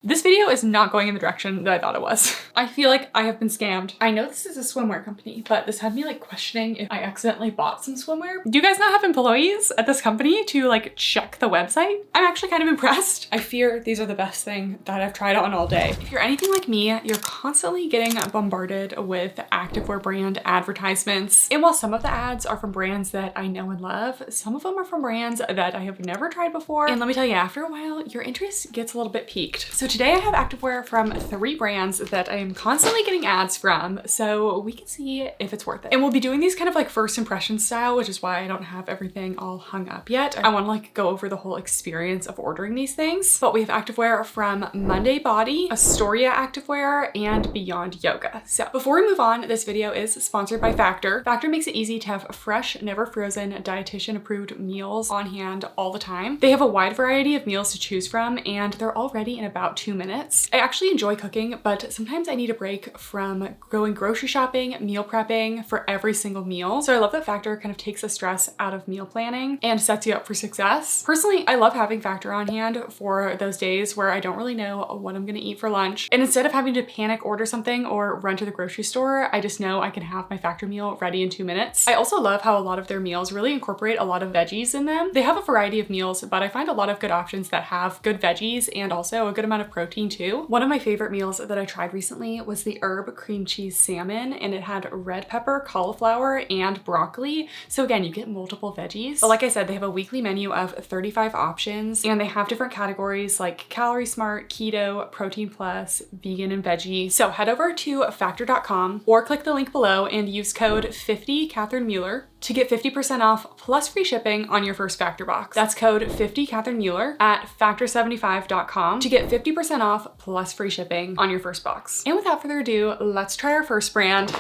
This video is not going in the direction that I thought it was. I feel like I have been scammed. I know this is a swimwear company, but this had me like questioning if I accidentally bought some swimwear. Do you guys not have employees at this company to like check the website? I'm actually kind of impressed. I fear these are the best thing that I've tried on all day. If you're anything like me, you're constantly getting bombarded with activewear brand advertisements. And while some of the ads are from brands that I know and love, some of them are from brands that I have never tried before. And let me tell you, after a while, your interest gets a little bit piqued. So today I have activewear from 3 brands that I am constantly getting ads from, so we can see if it's worth it. And we'll be doing these kind of like first impression style, which is why I don't have everything all hung up yet. I want to like go over the whole experience of ordering these things. But we have activewear from Monday Body, Astoria Activewear, and Beyond Yoga. So before we move on, this video is sponsored by Factor. Factor makes it easy to have fresh, never frozen, dietitian approved meals on hand all the time. They have a wide variety of meals to choose from, and they're all ready in about 2 minutes. I actually enjoy cooking, but sometimes I need a break from going grocery shopping, meal prepping for every single meal. So I love that Factor kind of takes the stress out of meal planning and sets you up for success. Personally, I love having Factor on hand for those days where I don't really know what I'm gonna eat for lunch. And instead of having to panic order something or run to the grocery store, I just know I can have my Factor meal ready in 2 minutes. I also love how a lot of their meals really incorporate a lot of veggies in them. They have a variety of meals, but I find a lot of good options that have good veggies and also a good amount of protein too. One of my favorite meals that I tried recently was the herb cream cheese salmon, and it had red pepper, cauliflower, and broccoli. So again, you get multiple veggies. But like I said, they have a weekly menu of 35 options, and they have different categories like Calorie Smart, Keto, Protein Plus, Vegan, and Veggie. So head over to factor.com or click the link below and use code 50 Catherine Mueller to get 50% off plus free shipping on your first Factor box. That's code 50 Catherine Mueller at factor75.com to get 50% off plus free shipping on your first box. And without further ado, let's try our first brand.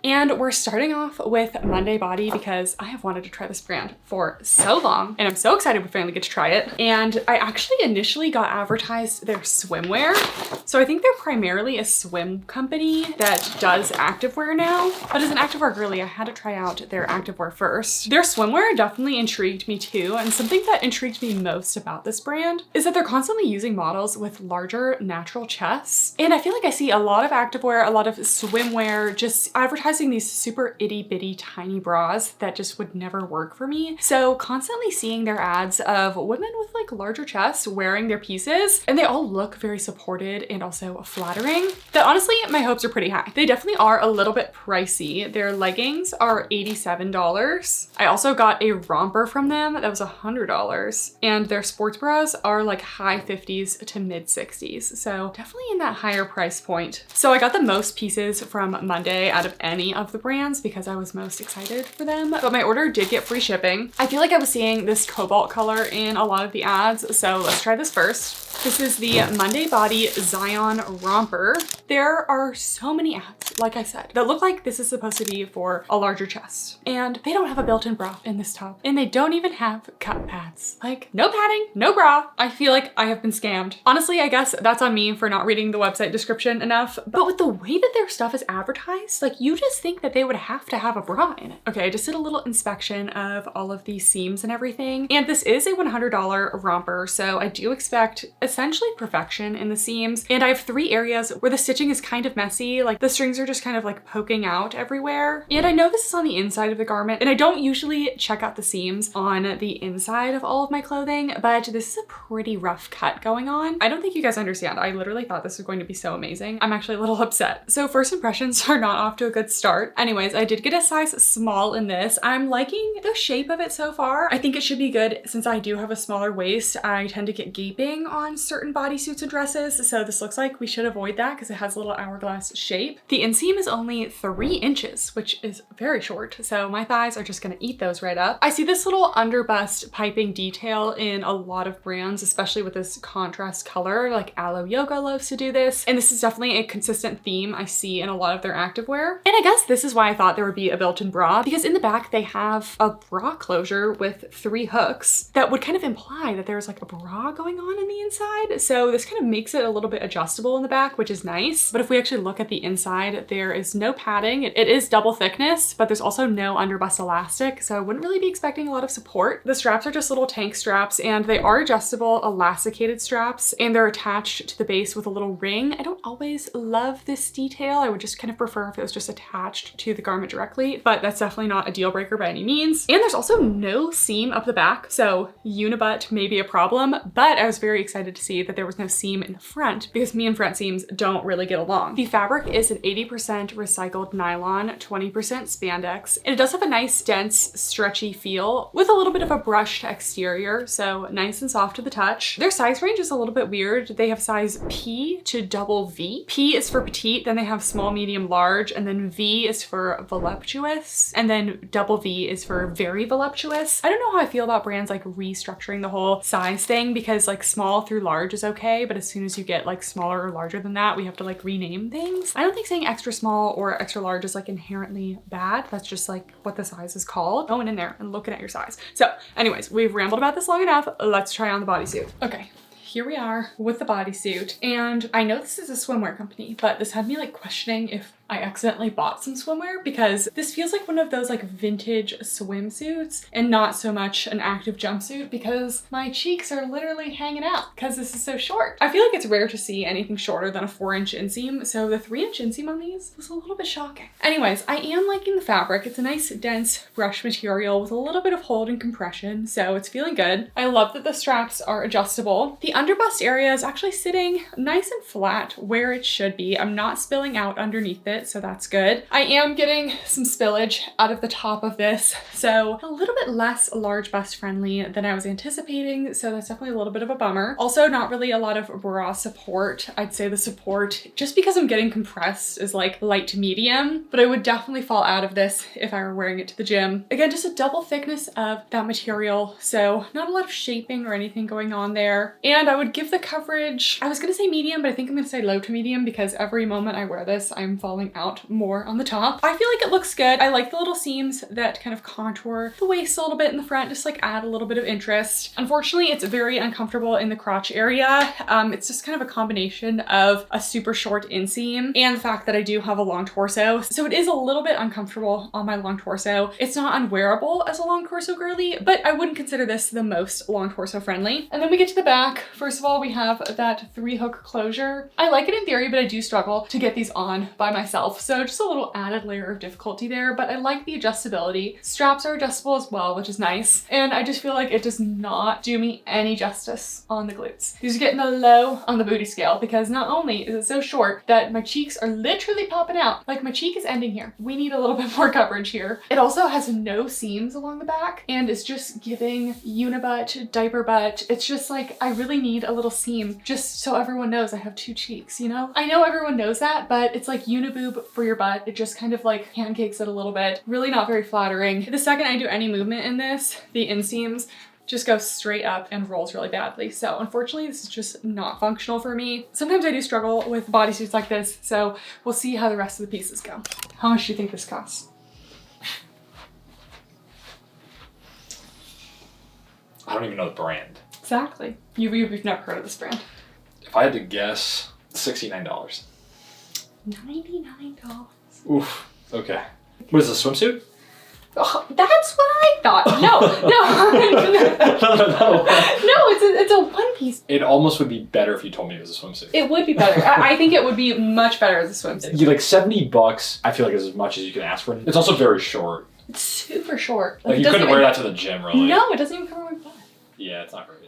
And we're starting off with Monday Body because I have wanted to try this brand for so long, and I'm so excited we finally get to try it. And I actually initially got advertised their swimwear. So I think they're primarily a swim company that does activewear now. But as an activewear girly, I had to try out their activewear first. Their swimwear definitely intrigued me too. And something that intrigued me most about this brand is that they're constantly using models with larger natural chests. And I feel like I see a lot of activewear, a lot of swimwear just advertising these super itty bitty tiny bras that just would never work for me. So constantly seeing their ads of women with like larger chests wearing their pieces, and they all look very supported and also flattering, that honestly my hopes are pretty high. They definitely are a little bit pricey. Their leggings are $87. I also got a romper from them that was $100, and their sports bras are like high 50s to mid 60s. So definitely in that higher price point. So I got the most pieces from Monday out of any of the brands because I was most excited for them, but my order did get free shipping. I feel like I was seeing this cobalt color in a lot of the ads, so let's try this first. This is the Monday Body Zion Romper. There are so many ads, like I said, that look like this is supposed to be for a larger chest. And they don't have a built-in bra in this top. And they don't even have cut pads. Like, no padding, no bra. I feel like I have been scammed. Honestly, I guess that's on me for not reading the website description enough. But with the way that their stuff is advertised, like you just think that they would have to have a bra in it. Okay, I just did a little inspection of all of these seams and everything. And this is a $100 romper, so I do expect essentially perfection in the seams. And I have 3 areas where the stitching is kind of messy, like the strings are just kind of like poking out everywhere. And I know this is on the inside of the garment, and I don't usually check out the seams on the inside of all of my clothing, but this is a pretty rough cut going on. I don't think you guys understand. I literally thought this was going to be so amazing. I'm actually a little upset. So first impressions are not off to a good start. Anyways, I did get a size small in this. I'm liking the shape of it so far. I think it should be good since I do have a smaller waist. I tend to get gaping on certain bodysuits and dresses, so this looks like we should avoid that because it has a little hourglass shape. The inseam is only 3 inches, which is very short, so my thighs are just gonna eat those right up. I see this little underbust piping detail in a lot of brands, especially with this contrast color, like Aloe Yoga loves to do this, and this is definitely a consistent theme I see in a lot of their activewear. And I guess this is why I thought there would be a built-in bra, because in the back they have a bra closure with 3 hooks that would kind of imply that there's like a bra going on the inside. So this kind of makes it a little bit adjustable in the back, which is nice. But if we actually look at the inside, there is no padding. It is double thickness, but there's also no underbust elastic, so I wouldn't really be expecting a lot of support. The straps are just little tank straps, and they are adjustable elasticated straps, and they're attached to the base with a little ring. I don't always love this detail. I would just kind of prefer if it was just attached to the garment directly, but that's definitely not a deal breaker by any means. And there's also no seam up the back, so unibutt may be a problem, but I was very excited to see that there was no seam in the front because me and front seams don't really get along. The fabric is an 80% recycled nylon, 20% spandex, and it does have a nice dense stretchy feel with a little bit of a brushed exterior, so nice and soft to the touch. Their size range is a little bit weird. They have size P to double V. P is for petite, then they have small, medium, large, and then V is for voluptuous, and then double V is for very voluptuous. I don't know how I feel about brands like restructuring the whole size thing because like small through large is okay, but as soon as you get like smaller or larger than that, we have to like rename things. I don't think saying extra small or extra large is like inherently bad. That's just like what the size is called. Going in there and looking at your size. So anyways, we've rambled about this long enough. Let's try on the bodysuit. Okay. Here we are with the bodysuit, and I know this is a swimwear company, but this had me like questioning if I accidentally bought some swimwear because this feels like one of those like vintage swimsuits and not so much an active jumpsuit because my cheeks are literally hanging out because this is so short. I feel like it's rare to see anything shorter than a 4-inch inseam, so the 3-inch inseam on these was a little bit shocking. Anyways, I am liking the fabric. It's a nice dense brush material with a little bit of hold and compression, so it's feeling good. I love that the straps are adjustable. The underbust area is actually sitting nice and flat where it should be. I'm not spilling out underneath it, so that's good. I am getting some spillage out of the top of this, so a little bit less large bust friendly than I was anticipating, so that's definitely a little bit of a bummer. Also, not really a lot of bra support. I'd say the support, just because I'm getting compressed, is like light to medium, but I would definitely fall out of this if I were wearing it to the gym. Again, just a double thickness of that material, so not a lot of shaping or anything going on there. And I would give the coverage, I was gonna say medium, but I think I'm gonna say low to medium because every moment I wear this, I'm falling out more on the top. I feel like it looks good. I like the little seams that kind of contour the waist a little bit in the front, just like add a little bit of interest. Unfortunately, it's very uncomfortable in the crotch area. It's just kind of a combination of a super short inseam and the fact that I do have a long torso. So it is a little bit uncomfortable on my long torso. It's not unwearable as a long torso girly, but I wouldn't consider this the most long torso friendly. And then we get to the back. First of all, we have that 3-hook closure. I like it in theory, but I do struggle to get these on by myself. So just a little added layer of difficulty there, but I like the adjustability. Straps are adjustable as well, which is nice. And I just feel like it does not do me any justice on the glutes. These are getting a low on the booty scale because not only is it so short that my cheeks are literally popping out, like my cheek is ending here. We need a little bit more coverage here. It also has no seams along the back and it's just giving unibutt, diaper butt. It's just like, I really need a little seam just so everyone knows I have 2 cheeks, you know? I know everyone knows that, but it's like uniboob for your butt. It just kind of like pancakes it a little bit. Really not very flattering. The second I do any movement in this, the inseams just go straight up and rolls really badly. So unfortunately, this is just not functional for me. Sometimes I do struggle with bodysuits like this, so we'll see how the rest of the pieces go. How much do you think this costs? I don't even know the brand. Exactly. You've never heard of this brand. If I had to guess, $69. $99. Oof. Okay. What is this, swimsuit? Oh, that's what I thought. No. No, it's a one piece. It almost would be better if you told me it was a swimsuit. It would be better. I think it would be much better as a swimsuit. You like $70, I feel like is as much as you can ask for. It's also very short. It's super short. Like you couldn't wear that to the gym, really. No, it doesn't even cover my butt. Yeah, it's not great.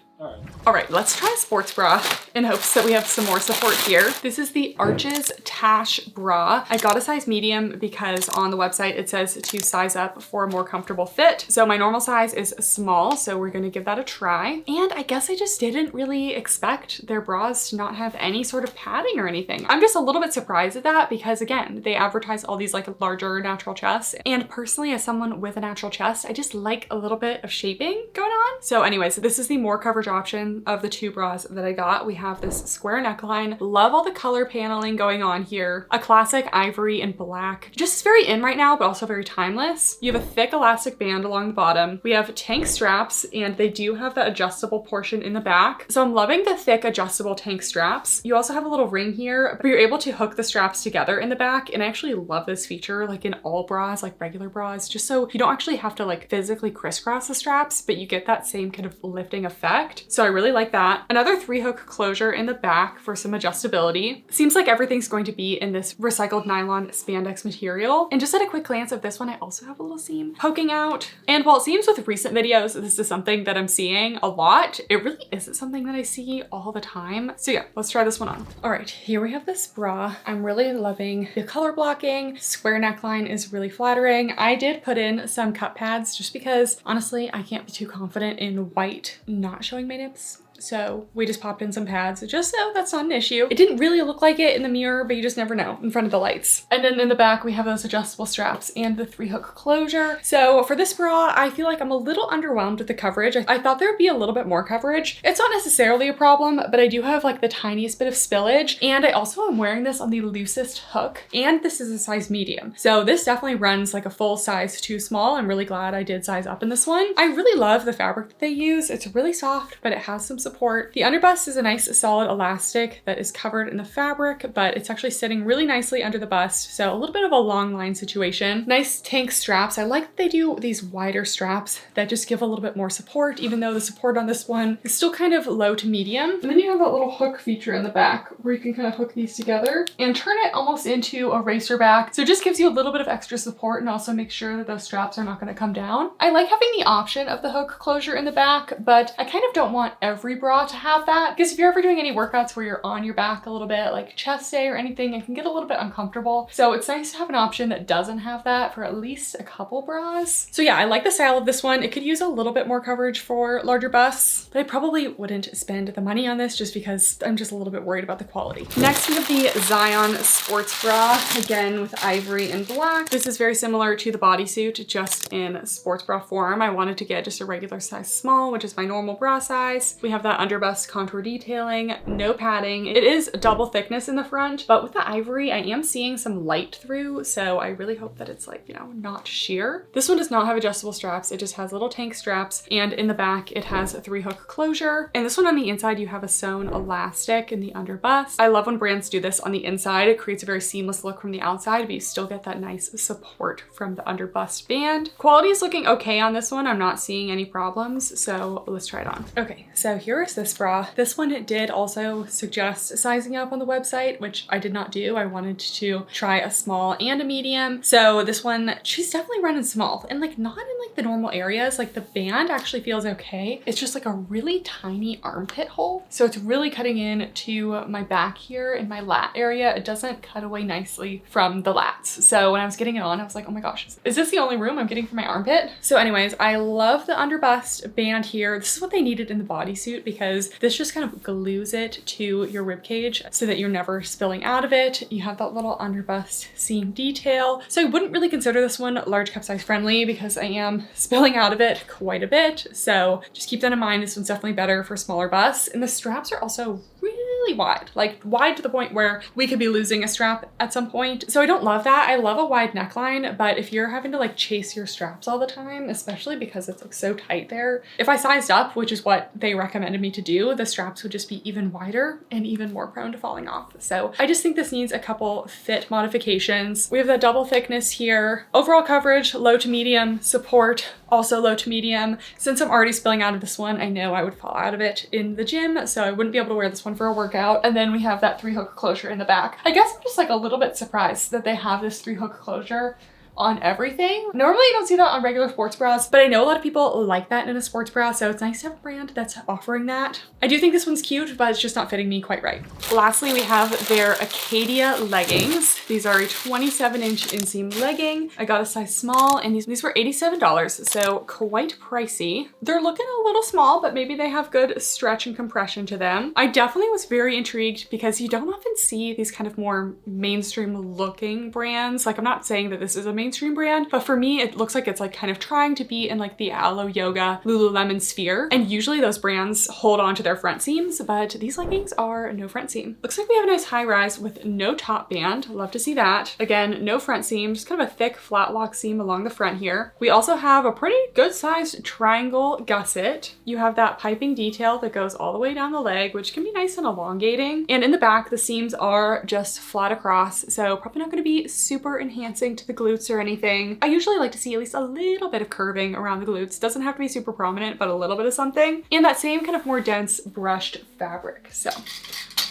All right, let's try a sports bra in hopes that we have some more support here. This is the Arches Tash bra. I got a size medium because on the website it says to size up for a more comfortable fit. So my normal size is small, so we're gonna give that a try. And I guess I just didn't really expect their bras to not have any sort of padding or anything. I'm just a little bit surprised at that because again, they advertise all these like larger natural chests. And personally, as someone with a natural chest, I just like a little bit of shaping going on. So anyways, this is the more coverage large option of the 2 bras that I got. We have this square neckline. Love all the color paneling going on here. A classic ivory and black. Just very in right now, but also very timeless. You have a thick elastic band along the bottom. We have tank straps, and they do have the adjustable portion in the back. So I'm loving the thick adjustable tank straps. You also have a little ring here, but you're able to hook the straps together in the back. And I actually love this feature, like in all bras, like regular bras, just so you don't actually have to like physically crisscross the straps, but you get that same kind of lifting effect. So I really like that. Another 3-hook closure in the back for some adjustability. Seems like everything's going to be in this recycled nylon spandex material. And just at a quick glance of this one, I also have a little seam poking out. And while it seems with recent videos, this is something that I'm seeing a lot, it really isn't something that I see all the time. So yeah, let's try this one on. All right, here we have this bra. I'm really loving the color blocking. Square neckline is really flattering. I did put in some cut pads just because honestly, I can't be too confident in white not showing my nips. So we just popped in some pads just so that's not an issue. It didn't really look like it in the mirror, but you just never know in front of the lights. And then in the back, we have those adjustable straps and the 3-hook closure. So for this bra, I feel like I'm a little underwhelmed with the coverage. I thought there would be a little bit more coverage. It's not necessarily a problem, but I do have like the tiniest bit of spillage. And I also am wearing this on the loosest hook, and this is a size medium. So this definitely runs like a full size too small. I'm really glad I did size up in this one. I really love the fabric that they use. It's really soft, but it has some support. The underbust is a nice solid elastic that is covered in the fabric, but it's actually sitting really nicely under the bust. So a little bit of a long line situation. Nice tank straps. I like that they do these wider straps that just give a little bit more support, even though the support on this one is still kind of low to medium. And then you have that little hook feature in the back where you can kind of hook these together and turn it almost into a Racerback. So it just gives you a little bit of extra support and also make sure that those straps are not going to come down. I like having the option of the hook closure in the back, but I kind of don't want every bra to have that, because if you're ever doing any workouts where you're on your back a little bit, like chest day or anything, it can get a little bit uncomfortable. So it's nice to have an option that doesn't have that for at least a couple bras. So yeah, I like the style of this one. It could use a little bit more coverage for larger busts, but I probably wouldn't spend the money on this just because I'm just a little bit worried about the quality. Next, we have the Zion sports bra, again with ivory and black. This is very similar to the bodysuit, just in sports bra form. I wanted to get just a regular size small, which is my normal bra size. We have that underbust contour detailing, no padding. It is double thickness in the front, but with the ivory, I am seeing some light through, so I really hope that it's like, you know, not sheer. This one does not have adjustable straps. It just has little tank straps, and in the back, it has a 3-hook closure. And this one on the inside, you have a sewn elastic in the underbust. I love when brands do this on the inside. It creates a very seamless look from the outside, but you still get that nice support from the underbust band. Quality is looking okay on this one. I'm not seeing any problems, so let's try it on. Okay, so here is this bra. This one did also suggest sizing up on the website, which I did not do. I wanted to try a small and a medium. So this one, she's definitely running small, and like not in like the normal areas. Like the band actually feels okay. It's just like a really tiny armpit hole. So it's really cutting in to my back here in my lat area. It doesn't cut away nicely from the lats. So when I was getting it on, I was like, oh my gosh, is this the only room I'm getting for my armpit? So anyways, I love the underbust band here. This is what they needed in the bodysuit, because this just kind of glues it to your rib cage so that you're never spilling out of it. You have that little underbust seam detail. So I wouldn't really consider this one large cup size friendly because I am spilling out of it quite a bit. So just keep that in mind. This one's definitely better for smaller busts. And the straps are also really wide, like wide to the point where we could be losing a strap at some point. So I don't love that. I love a wide neckline, but if you're having to like chase your straps all the time, especially because it's like so tight there, if I sized up, which is what they recommended me to do, the straps would just be even wider and even more prone to falling off. So I just think this needs a couple fit modifications. We have the double thickness here. Overall coverage, low to medium. Support, also low to medium. Since I'm already spilling out of this one, I know I would fall out of it in the gym, so I wouldn't be able to wear this one for a workout. And then we have that 3-hook closure in the back. I guess I'm just like a little bit surprised that they have this 3-hook closure on everything. Normally you don't see that on regular sports bras, but I know a lot of people like that in a sports bra, so it's nice to have a brand that's offering that. I do think this one's cute, but it's just not fitting me quite right. Lastly, we have their Acadia leggings. These are a 27-inch inseam legging. I got a size small, and these were $87, so quite pricey. They're looking a little small, but maybe they have good stretch and compression to them. I definitely was very intrigued because you don't often see these kind of more mainstream looking brands. Like, I'm not saying that this is a mainstream mainstream brand, but for me, it looks like it's like kind of trying to be in like the Alo Yoga, Lululemon sphere. And usually those brands hold on to their front seams, but these leggings are no front seam. Looks like we have a nice high rise with no top band. Love to see that. Again, no front seam, just kind of a thick flat lock seam along the front here. We also have a pretty good sized triangle gusset. You have that piping detail that goes all the way down the leg, which can be nice and elongating. And in the back, the seams are just flat across, so probably not going to be super enhancing to the glutes or anything. I usually like to see at least a little bit of curving around the glutes. Doesn't have to be super prominent, but a little bit of something. And that same kind of more dense brushed fabric. So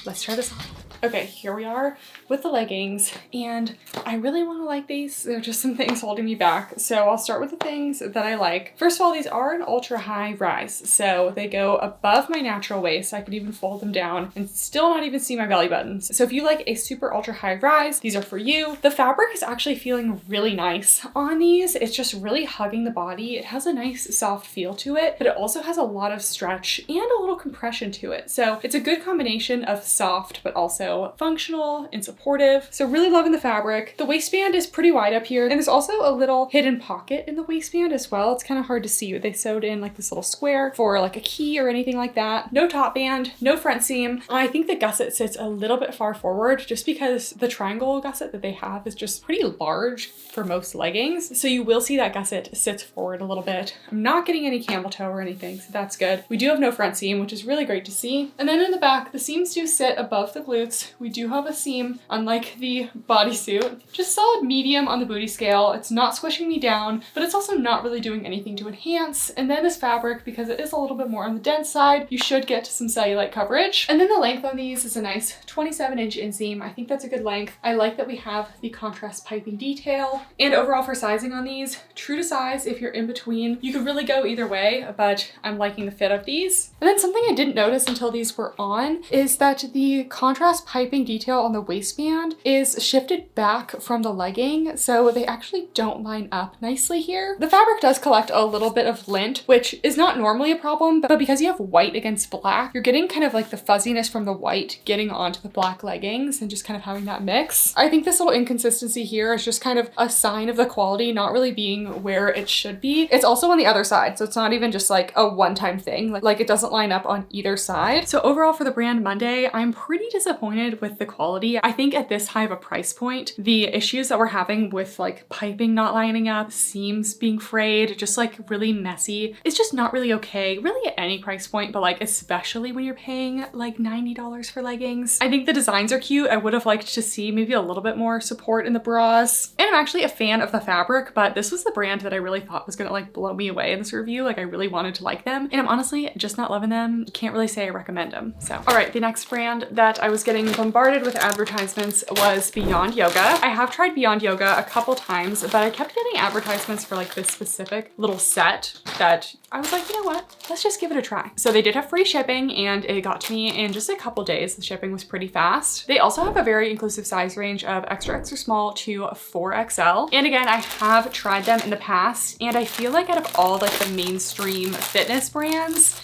let's try this on. Okay, here we are with the leggings, and I really want to like these. There are just some things holding me back. So I'll start with the things that I like. First of all, these are an ultra high rise. So they go above my natural waist. I could even fold them down and still not even see my belly buttons. So if you like a super ultra high rise, these are for you. The fabric is actually feeling really nice on these. It's just really hugging the body. It has a nice soft feel to it, but it also has a lot of stretch and a little compression to it. So it's a good combination of soft, but also functional and supportive. So really loving the fabric. The waistband is pretty wide up here, and there's also a little hidden pocket in the waistband as well. It's kind of hard to see, but they sewed in like this little square for like a key or anything like that. No top band, no front seam. I think the gusset sits a little bit far forward just because the triangle gusset that they have is just pretty large for most leggings. So you will see that gusset sits forward a little bit. I'm not getting any camel toe or anything, so that's good. We do have no front seam, which is really great to see. And then in the back, the seams do sit above the glutes. We do have a seam, unlike the bodysuit. Just solid medium on the booty scale. It's not squishing me down, but it's also not really doing anything to enhance. And then this fabric, because it is a little bit more on the dense side, you should get some cellulite coverage. And then the length on these is a nice 27-inch inseam. I think that's a good length. I like that we have the contrast piping detail. And overall for sizing on these, true to size if you're in between. You could really go either way, but I'm liking the fit of these. And then something I didn't notice until these were on is that the contrast piping detail on the waistband is shifted back from the legging, so they actually don't line up nicely here. The fabric does collect a little bit of lint, which is not normally a problem, but because you have white against black, you're getting kind of like the fuzziness from the white getting onto the black leggings and just kind of having that mix. I think this little inconsistency here is just kind of a sign of the quality not really being where it should be. It's also on the other side, so it's not even just like a one-time thing. Like it doesn't line up on either side. So overall for the brand Monday, I'm pretty disappointed with the quality. I think at this high of a price point, the issues that we're having with like piping not lining up, seams being frayed, just like really messy, it's just not really okay, really at any price point, but like especially when you're paying like $90 for leggings. I think the designs are cute. I would have liked to see maybe a little bit more support in the bras. And I'm actually a fan of the fabric, but this was the brand that I really thought was gonna like blow me away in this review. Like I really wanted to like them, and I'm honestly just not loving them. Can't really say I recommend them. So, all right, the next brand that I was getting bombarded with advertisements was Beyond Yoga. I have tried Beyond Yoga a couple times, but I kept getting advertisements for like this specific little set that I was like, you know what? Let's just give it a try. So they did have free shipping, and it got to me in just a couple days. The shipping was pretty fast. They also have a very inclusive size range of extra small to 4XL. And again, I have tried them in the past, and I feel like out of all like the mainstream fitness brands,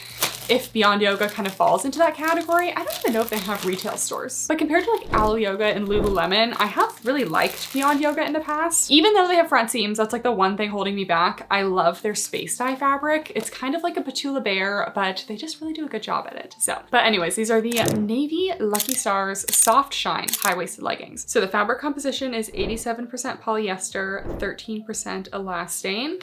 if Beyond Yoga kind of falls into that category. I don't even know if they have retail stores. But compared to like Alo Yoga and Lululemon, I have really liked Beyond Yoga in the past. Even though they have front seams, that's like the one thing holding me back. I love their space dye fabric. It's kind of like a Petula Bear, but they just really do a good job at it. So, but anyways, these are the Navy Lucky Stars SoftShine high-waisted leggings. So the fabric composition is 87% polyester, 13% elastane.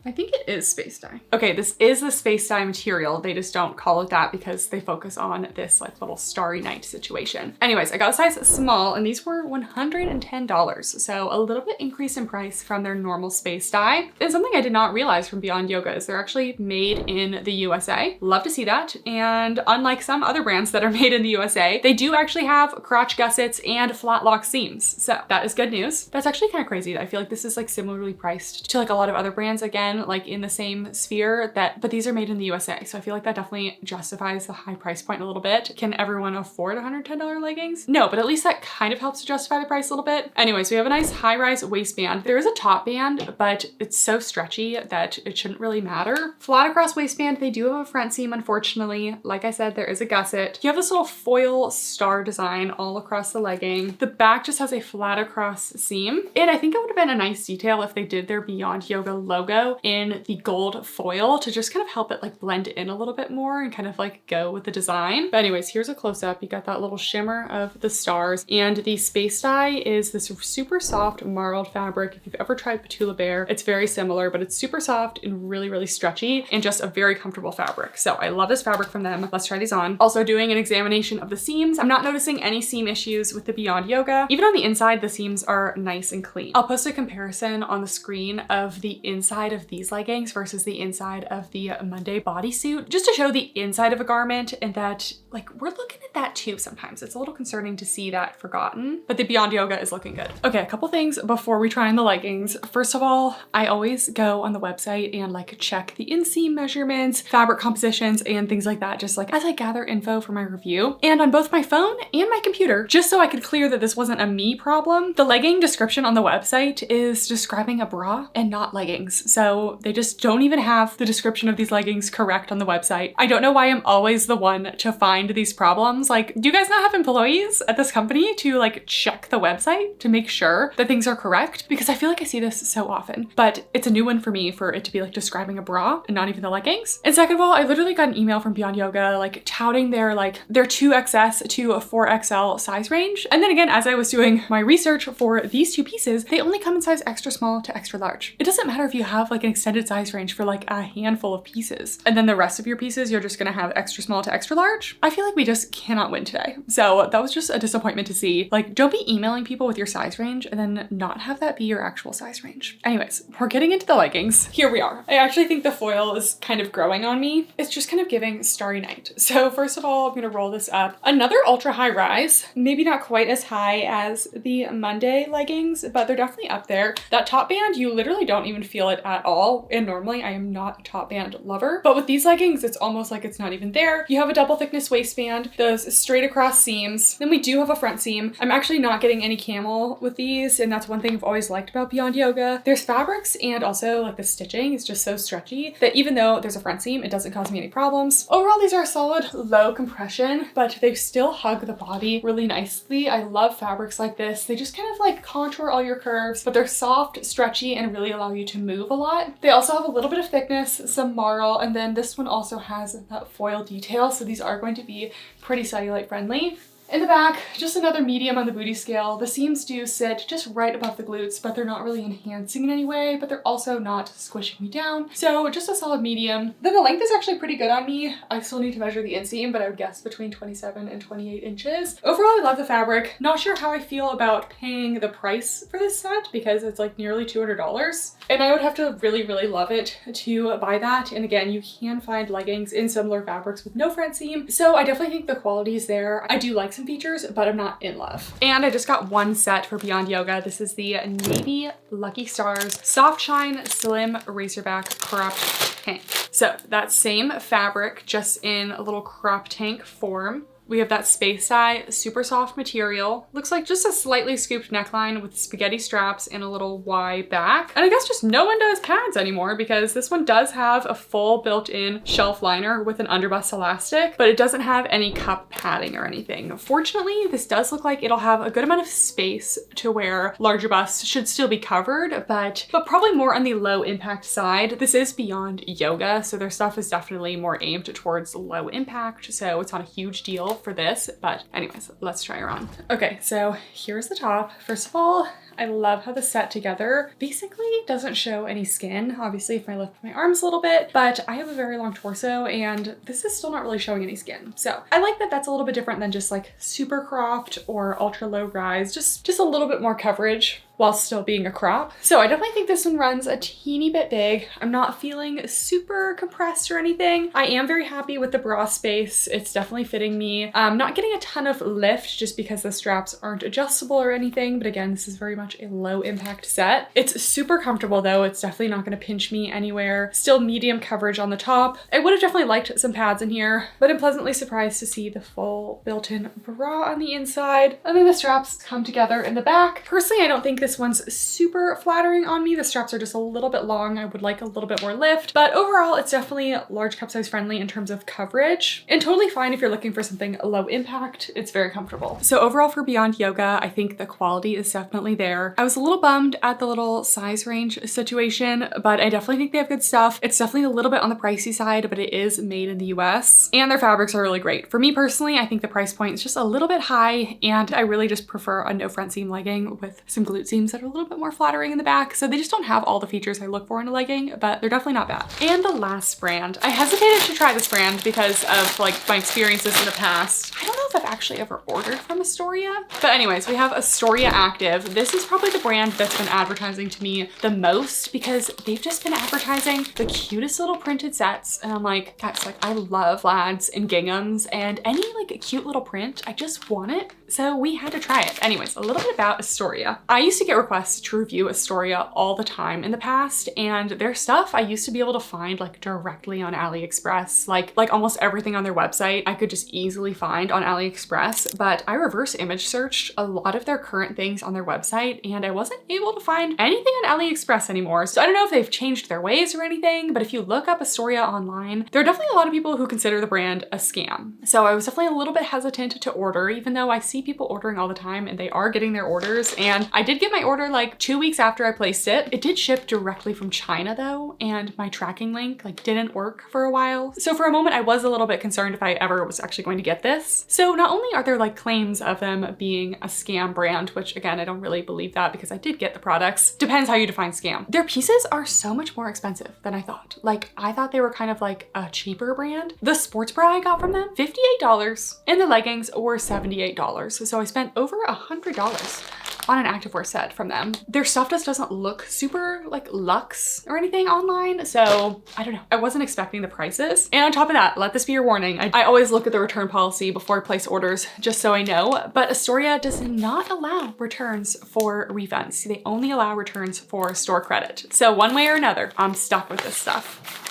I think it is space dye. Okay, this is the space dye material. They just don't call it that because they focus on this like little starry night situation. Anyways, I got a size small, and these were $110. So a little bit increase in price from their normal space dye. And something I did not realize from Beyond Yoga is they're actually made in the USA. Love to see that. And unlike some other brands that are made in the USA, they do actually have crotch gussets and flat lock seams. So that is good news. That's actually kind of crazy. I feel like this is like similarly priced to like a lot of other brands. Again, again, like in the same sphere but these are made in the USA. So I feel like that definitely justifies the high price point a little bit. Can everyone afford $110 leggings? No, but at least that kind of helps to justify the price a little bit. Anyways, we have a nice high-rise waistband. There is a top band, but it's so stretchy that it shouldn't really matter. Flat across waistband, they do have a front seam, unfortunately. Like I said, there is a gusset. You have this little foil star design all across the legging. The back just has a flat across seam. And I think it would have been a nice detail if they did their Beyond Yoga logo in the gold foil to just kind of help it like blend in a little bit more and kind of like go with the design. But anyways, here's a close-up. You got that little shimmer of the stars, and the space dye is this super soft marled fabric. If you've ever tried Petula Bear, it's very similar, but it's super soft and really, really stretchy and just a very comfortable fabric. So I love this fabric from them. Let's try these on. Also doing an examination of the seams. I'm not noticing any seam issues with the Beyond Yoga. Even on the inside, the seams are nice and clean. I'll post a comparison on the screen of the inside of these leggings versus the inside of the Monday bodysuit, just to show the inside of a garment, and that like we're looking at that too sometimes. It's a little concerning to see that forgotten, but the Beyond Yoga is looking good. Okay, a couple things before we try on the leggings. First of all, I always go on the website and like check the inseam measurements, fabric compositions, and things like that, just like as I gather info for my review. And on both my phone and my computer, just so I could clear that this wasn't a me problem, the legging description on the website is describing a bra and not leggings. So they just don't even have the description of these leggings correct on the website. I don't know why I'm always the one to find these problems. Like, do you guys not have employees at this company to like check the website to make sure that things are correct? Because I feel like I see this so often, but it's a new one for me for it to be like describing a bra and not even the leggings. And second of all, I literally got an email from Beyond Yoga like touting their 2XS to a 4XL size range. And then again, as I was doing my research for these two pieces, they only come in size extra small to extra large. It doesn't matter if you have like an extended size range for like a handful of pieces, and then the rest of your pieces, you're just gonna have extra small to extra large. I feel like we just cannot win today. So that was just a disappointment to see. Like, don't be emailing people with your size range and then not have that be your actual size range. Anyways, we're getting into the leggings. Here we are. I actually think the foil is kind of growing on me. It's just kind of giving Starry Night. So first of all, I'm gonna roll this up. Another ultra high rise, maybe not quite as high as the Monday leggings, but they're definitely up there. That top band, you literally don't even feel it at all. And normally I am not a top band lover, but with these leggings, it's almost like it's not even there. You have a double thickness waistband, those straight across seams. Then we do have a front seam. I'm actually not getting any camel with these, and that's one thing I've always liked about Beyond Yoga. There's fabrics and also like the stitching is just so stretchy that even though there's a front seam, it doesn't cause me any problems. Overall, these are a solid low compression, but they still hug the body really nicely. I love fabrics like this. They just kind of like contour all your curves, but they're soft, stretchy, and really allow you to move a lot. They also have a little bit of thickness, some marl, and then this one also has that foil detail. So these are going to be pretty cellulite friendly. In the back, just another medium on the booty scale. The seams do sit just right above the glutes, but they're not really enhancing in any way, but they're also not squishing me down. So just a solid medium. Then the length is actually pretty good on me. I still need to measure the inseam, but I would guess between 27 and 28 inches. Overall, I love the fabric. Not sure how I feel about paying the price for this set because it's like nearly $200. And I would have to really, really love it to buy that. And again, you can find leggings in similar fabrics with no front seam. So I definitely think the quality is there. I do like some features, but I'm not in love. And I just got one set for Beyond Yoga. This is the Navy Lucky Stars SoftShine Slim Racerback Cropped Tank. So that same fabric, just in a little crop tank form. We have that space dye, super soft material. Looks like just a slightly scooped neckline with spaghetti straps and a little Y back. And I guess just no one does pads anymore because this one does have a full built-in shelf liner with an underbust elastic, but it doesn't have any cup padding or anything. Fortunately, this does look like it'll have a good amount of space to where larger busts should still be covered, but probably more on the low impact side. This is Beyond Yoga, so their stuff is definitely more aimed towards low impact, so it's not a huge deal for this, but anyways, let's try her on. Okay, so here's the top. First of all, I love how the set together basically doesn't show any skin. Obviously, if I lift my arms a little bit, but I have a very long torso and this is still not really showing any skin. So I like that that's a little bit different than just like super cropped or ultra low rise, just a little bit more coverage while still being a crop. So I definitely think this one runs a teeny bit big. I'm not feeling super compressed or anything. I am very happy with the bra space. It's definitely fitting me. I'm not getting a ton of lift just because the straps aren't adjustable or anything, but again, this is very much much a low impact set. It's super comfortable though. It's definitely not gonna pinch me anywhere. Still medium coverage on the top. I would have definitely liked some pads in here, but I'm pleasantly surprised to see the full built-in bra on the inside. And then the straps come together in the back. Personally, I don't think this one's super flattering on me. The straps are just a little bit long. I would like a little bit more lift, but overall it's definitely large cup size friendly in terms of coverage and totally fine if you're looking for something low impact. It's very comfortable. So overall for Beyond Yoga, I think the quality is definitely there. I was a little bummed at the little size range situation, but I definitely think they have good stuff. It's definitely a little bit on the pricey side, but it is made in the US and their fabrics are really great. For me personally, I think the price point is just a little bit high and I really just prefer a no front seam legging with some glute seams that are a little bit more flattering in the back. So they just don't have all the features I look for in a legging, but they're definitely not bad. And the last brand, I hesitated to try this brand because of like my experiences in the past. I don't know if I've actually ever ordered from Astoria, but anyways, we have Astoria Active. This is probably the brand that's been advertising to me the most because they've just been advertising the cutest little printed sets. And I'm like, guys, like I love plaids and ginghams and any like cute little print, I just want it. So we had to try it. Anyways, a little bit about Astoria. I used to get requests to review Astoria all the time in the past, and their stuff I used to be able to find like directly on AliExpress. Like almost everything on their website I could just easily find on AliExpress, but I reverse image searched a lot of their current things on their website and I wasn't able to find anything on AliExpress anymore. So I don't know if they've changed their ways or anything, but if you look up Astoria online, there are definitely a lot of people who consider the brand a scam. So I was definitely a little bit hesitant to order, even though I see people ordering all the time and they are getting their orders. And I did get my order like 2 weeks after I placed it. It did ship directly from China though, and my tracking link like didn't work for a while. So for a moment I was a little bit concerned if I ever was actually going to get this. So not only are there like claims of them being a scam brand, which again, I don't really believe that because I did get the products. Depends how you define scam. Their pieces are so much more expensive than I thought. Like I thought they were kind of like a cheaper brand. The sports bra I got from them, $58, and the leggings were $78. So I spent over $100 on an activewear set from them. Their stuff just doesn't look super like luxe or anything online. So I don't know, I wasn't expecting the prices. And on top of that, let this be your warning. I always look at the return policy before I place orders, just so I know, but Astoria does not allow returns for refunds. They only allow returns for store credit. So one way or another, I'm stuck with this stuff.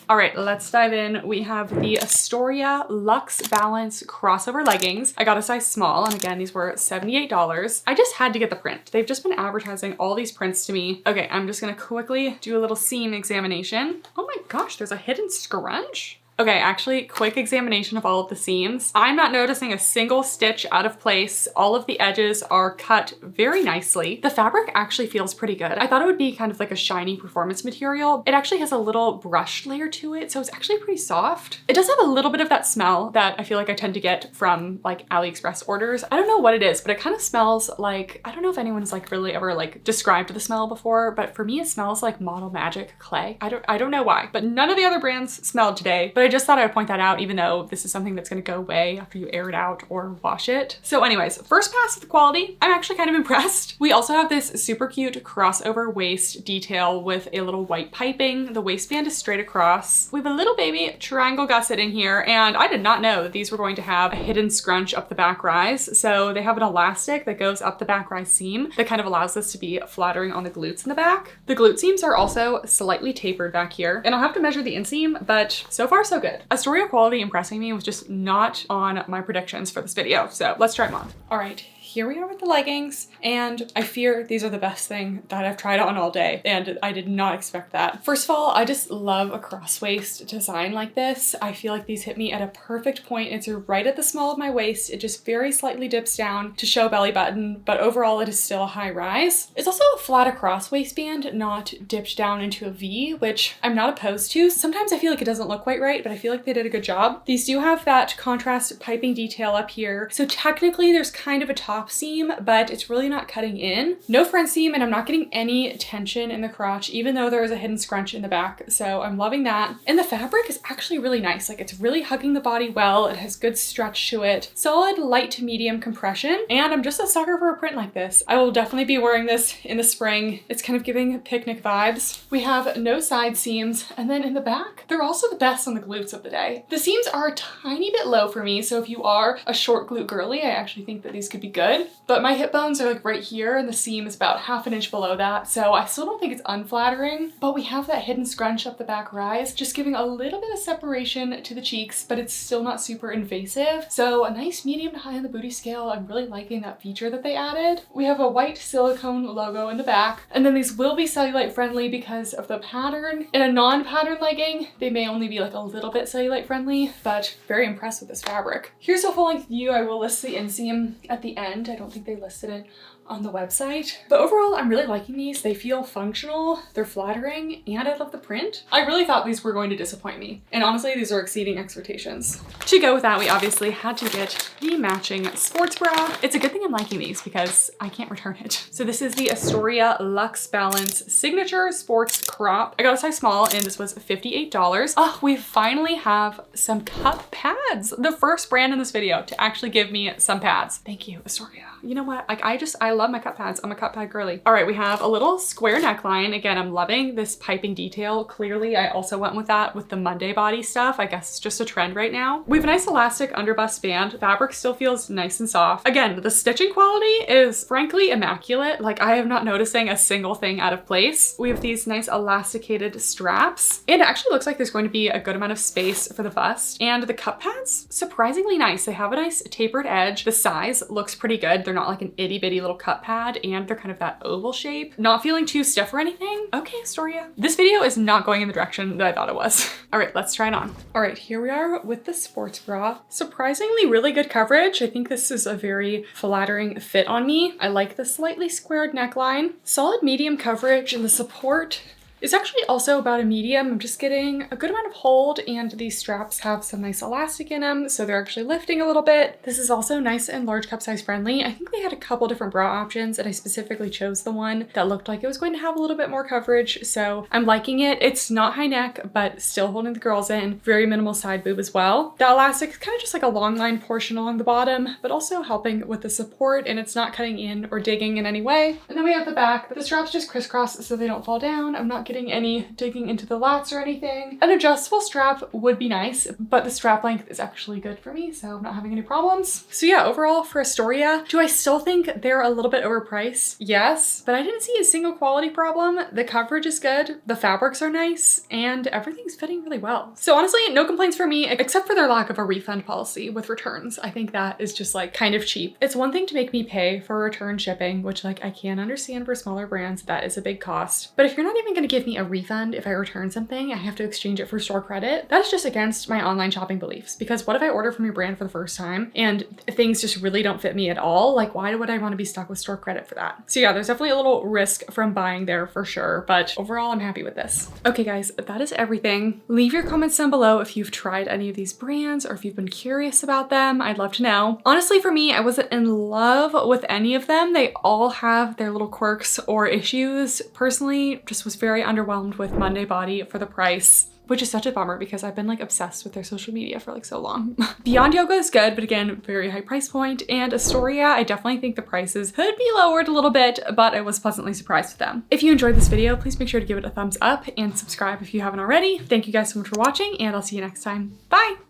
All right, let's dive in. We have the Astoria Luxe Balance crossover leggings. I got a size small, and again, these were $78. I just had to get the print. They've just been advertising all these prints to me. Okay, I'm just gonna quickly do a little seam examination. Oh my gosh, there's a hidden scrunch. Okay, actually, quick examination of all of the seams. I'm not noticing a single stitch out of place. All of the edges are cut very nicely. The fabric actually feels pretty good. I thought it would be kind of like a shiny performance material. It actually has a little brushed layer to it, so it's actually pretty soft. It does have a little bit of that smell that I feel like I tend to get from like AliExpress orders. I don't know what it is, but it kind of smells like, I don't know if anyone's like really ever like described the smell before, but for me it smells like Model Magic clay. I don't know why, but none of the other brands smelled today, but I just thought I would point that out, even though this is something that's gonna go away after you air it out or wash it. So anyways, first pass of the quality, I'm actually kind of impressed. We also have this super cute crossover waist detail with a little white piping. The waistband is straight across. We have a little baby triangle gusset in here, and I did not know that these were going to have a hidden scrunch up the back rise. So they have an elastic that goes up the back rise seam that kind of allows this to be flattering on the glutes in the back. The glute seams are also slightly tapered back here, and I'll have to measure the inseam, but so far so good. Astoria quality impressing me was just not on my predictions for this video. So let's try them on. All right. Here we are with the leggings, and I fear these are the best thing that I've tried on all day, and I did not expect that. First of all, I just love a cross waist design like this. I feel like these hit me at a perfect point. It's right at the small of my waist. It just very slightly dips down to show belly button, but overall it is still a high rise. It's also a flat across waistband, not dipped down into a V, which I'm not opposed to. Sometimes I feel like it doesn't look quite right, but I feel like they did a good job. These do have that contrast piping detail up here, so technically there's kind of a top seam, but it's really not cutting in. No front seam, and I'm not getting any tension in the crotch, even though there is a hidden scrunch in the back. So I'm loving that. And the fabric is actually really nice. Like, it's really hugging the body well. It has good stretch to it. Solid light to medium compression. And I'm just a sucker for a print like this. I will definitely be wearing this in the spring. It's kind of giving picnic vibes. We have no side seams. And then in the back, they're also the best on the glutes of the day. The seams are a tiny bit low for me. So if you are a short glute girly, I actually think that these could be good. good, but my hip bones are like right here and the seam is about half an inch below that. So I still don't think it's unflattering, but we have that hidden scrunch up the back rise, just giving a little bit of separation to the cheeks, but it's still not super invasive. So a nice medium to high on the booty scale. I'm really liking that feature that they added. We have a white silicone logo in the back, and then these will be cellulite friendly because of the pattern. In a non-pattern legging, they may only be like a little bit cellulite friendly, but very impressed with this fabric. Here's a full length view. I will list the inseam at the end. I don't think they listed it on the website. But overall, I'm really liking these. They feel functional, they're flattering, and I love the print. I really thought these were going to disappoint me. And honestly, these are exceeding expectations. To go with that, we obviously had to get the matching sports bra. It's a good thing I'm liking these because I can't return it. So this is the Astoria LUXE Balance Signature Sports Crop. I got a size small and this was $58. Oh, we finally have some cup pads. The first brand in this video to actually give me some pads. Thank you, Astoria. You know what? Like I love my cup pads. I'm a cup pad girly. All right, we have a little square neckline. Again, I'm loving this piping detail. Clearly, I also went with that with the Monday body stuff. I guess it's just a trend right now. We have a nice elastic underbust band. Fabric still feels nice and soft. Again, the stitching quality is frankly immaculate. Like I am not noticing a single thing out of place. We have these nice elasticated straps, and it actually looks like there's going to be a good amount of space for the bust. And the cup pads, surprisingly nice. They have a nice tapered edge. The size looks pretty good. They're not like an itty bitty little cup pad, and they're kind of that oval shape. Not feeling too stiff or anything. Okay, Astoria. This video is not going in the direction that I thought it was. All right, let's try it on. All right, here we are with the sports bra. Surprisingly really good coverage. I think this is a very flattering fit on me. I like the slightly squared neckline. Solid medium coverage, and the support is actually also about a medium. I'm just getting a good amount of hold, and these straps have some nice elastic in them, so they're actually lifting a little bit. This is also nice and large cup size friendly. I think they had a couple different bra options, and I specifically chose the one that looked like it was going to have a little bit more coverage, so I'm liking it. It's not high neck, but still holding the girls in. Very minimal side boob as well. The elastic is kind of just like a long line portion along the bottom, but also helping with the support, and it's not cutting in or digging in any way. And then we have the back. The straps just crisscross so they don't fall down. I'm not getting any digging into the lats or anything. An adjustable strap would be nice, but the strap length is actually good for me, so I'm not having any problems. So yeah, overall for Astoria, do I still think they're a little bit overpriced? Yes, but I didn't see a single quality problem. The coverage is good, the fabrics are nice, and everything's fitting really well. So honestly, no complaints for me, except for their lack of a refund policy with returns. I think that is just like kind of cheap. It's one thing to make me pay for return shipping, which like I can understand for smaller brands, that is a big cost. But if you're not even gonna give me a refund if I return something, I have to exchange it for store credit. That is just against my online shopping beliefs, because what if I order from your brand for the first time and things just really don't fit me at all? Like, why would I want to be stuck with store credit for that? So yeah, there's definitely a little risk from buying there for sure, but overall I'm happy with this. Okay guys, that is everything. Leave your comments down below if you've tried any of these brands or if you've been curious about them. I'd love to know. Honestly, for me, I wasn't in love with any of them. They all have their little quirks or issues. Personally, just was very underwhelmed with Monday Body for the price, which is such a bummer because I've been like obsessed with their social media for like so long. Beyond Yoga is good, but again, very high price point. And Astoria, I definitely think the prices could be lowered a little bit, but I was pleasantly surprised with them. If you enjoyed this video, please make sure to give it a thumbs up and subscribe if you haven't already. Thank you guys so much for watching, and I'll see you next time. Bye!